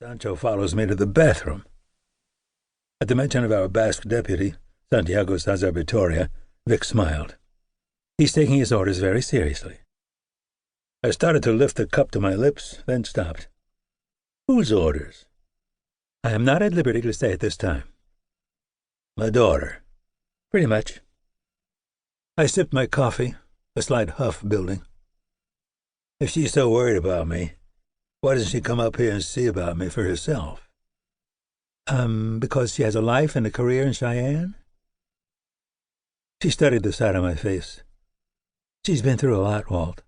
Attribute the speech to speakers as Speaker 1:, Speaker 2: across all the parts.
Speaker 1: Sancho follows me to the bathroom. At the mention of our Basque deputy, Santiago Cesar Vitoria, Vic smiled. He's taking his orders very seriously. I started to lift the cup to my lips, then stopped. Whose orders? I am not at liberty to say at this time. My daughter. Pretty much. I sipped my coffee, a slight huff building. If she's so worried about me, why doesn't she come up here and see about me for herself? Because she has a life and a career in Cheyenne? She studied the side of my face. She's been through a lot, Walt.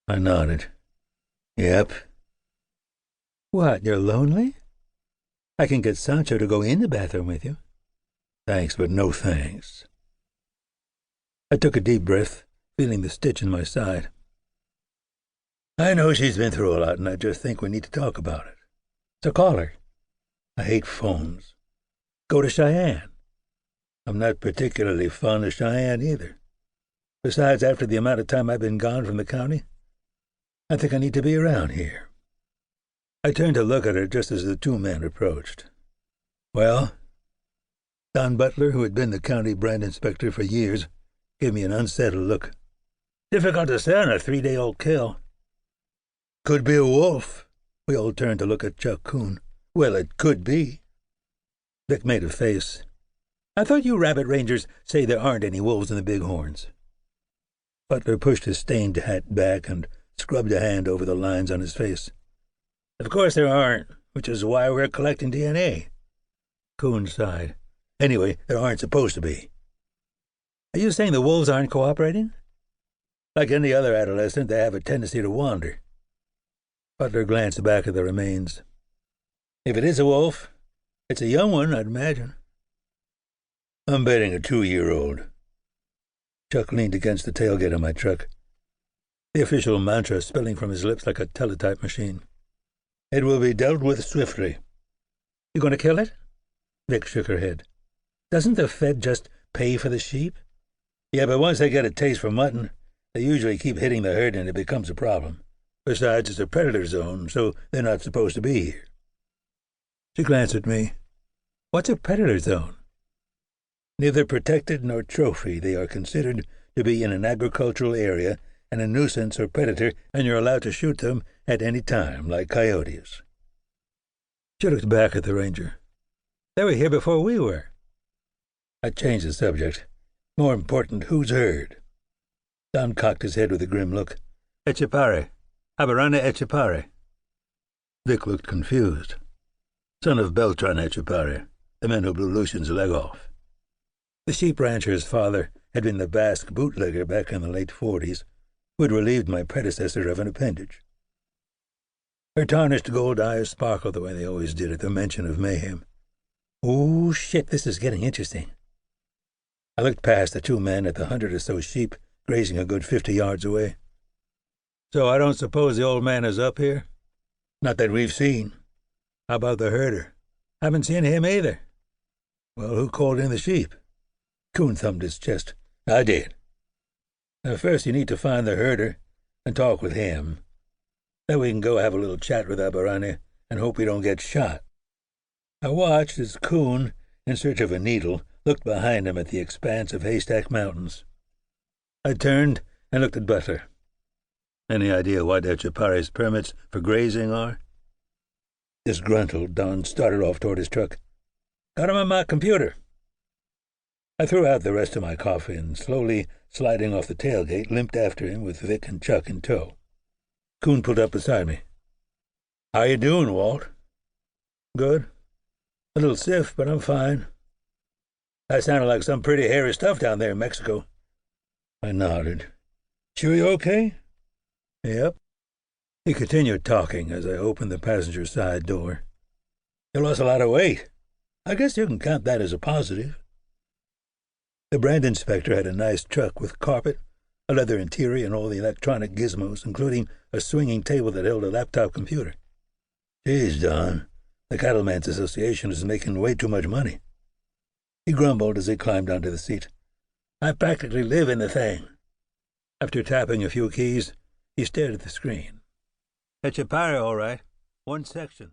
Speaker 1: I nodded. Yep. What, you're lonely? I can get Sancho to go in the bathroom with you. Thanks, but no thanks. I took a deep breath, feeling the stitch in my side. I know she's been through a lot, and I just think we need to talk about it. So call her. I hate phones. Go to Cheyenne. I'm not particularly fond of Cheyenne either. Besides, after the amount of time I've been gone from the county, I think I need to be around here. I turned to look at her just as the two men approached. Well? Don Butler, who had been the county brand inspector for years, gave me an unsettled look. Difficult to say on a 3-day-old kill. Could be a wolf. We all turned to look at Chuck Coon. Well, it could be. Vic made a face. I thought you rabbit rangers say there aren't any wolves in the Bighorns. Butler pushed his stained hat back and scrubbed a hand over the lines on his face. Of course there aren't, which is why we're collecting DNA. Coon sighed. Anyway, there aren't supposed to be. Are you saying the wolves aren't cooperating? Like any other adolescent, they have a tendency to wander. Butler glanced back at the remains. If it is a wolf, it's a young one, I'd imagine. I'm betting a 2-year-old. Chuck leaned against the tailgate of my truck, the official mantra spilling from his lips like a teletype machine. It will be dealt with swiftly. You going to kill it? Vic shook her head. Doesn't the Fed just pay for the sheep? Yeah, but once they get a taste for mutton, they usually keep hitting the herd and it becomes a problem. Besides, it's a predator zone, so they're not supposed to be here. She glanced at me. What's a predator zone? Neither protected nor trophy, they are considered to be in an agricultural area and a nuisance or predator, and you're allowed to shoot them at any time, like coyotes. She looked back at the ranger. They were here before we were. I changed the subject. More important, who's heard? Don cocked his head with a grim look. Etchepare. Aberrana Etchepare. Vic looked confused. Son of Beltran Etchepare, the man who blew Lucian's leg off. The sheep rancher's father had been the Basque bootlegger back in the late 40s, who had relieved my predecessor of an appendage. Her tarnished gold eyes sparkled the way they always did at the mention of mayhem. Oh, shit, this is getting interesting. I looked past the two men at the 100 or so sheep grazing a good 50 yards away. So I don't suppose the old man is up here? Not that we've seen. How about the herder? Haven't seen him either. Well, who called in the sheep? Coon thumped his chest. I did. Now, first you need to find the herder and talk with him. Then we can go have a little chat with Aberrana and hope we don't get shot. I watched as Coon, in search of a needle, looked behind him at the expanse of Haystack Mountains. I turned and looked at Butler. Any idea what Etchepare's permits for grazing are? Disgruntled, Don started off toward his truck. Got him on my computer. I threw out the rest of my coffee and, slowly sliding off the tailgate, limped after him with Vic and Chuck in tow. Coon pulled up beside me. How you doing, Walt? Good. A little stiff, but I'm fine. That sounded like some pretty hairy stuff down there in Mexico. I nodded. Sure you okay? Yep. He continued talking as I opened the passenger side door. You lost a lot of weight. I guess you can count that as a positive. The brand inspector had a nice truck with carpet, a leather interior, and all the electronic gizmos, including a swinging table that held a laptop computer. Geez, Don, the Cattlemen's Association is making way too much money. He grumbled as he climbed onto the seat. I practically live in the thing. After tapping a few keys, he stared at the screen. Etchepare, all right. One section.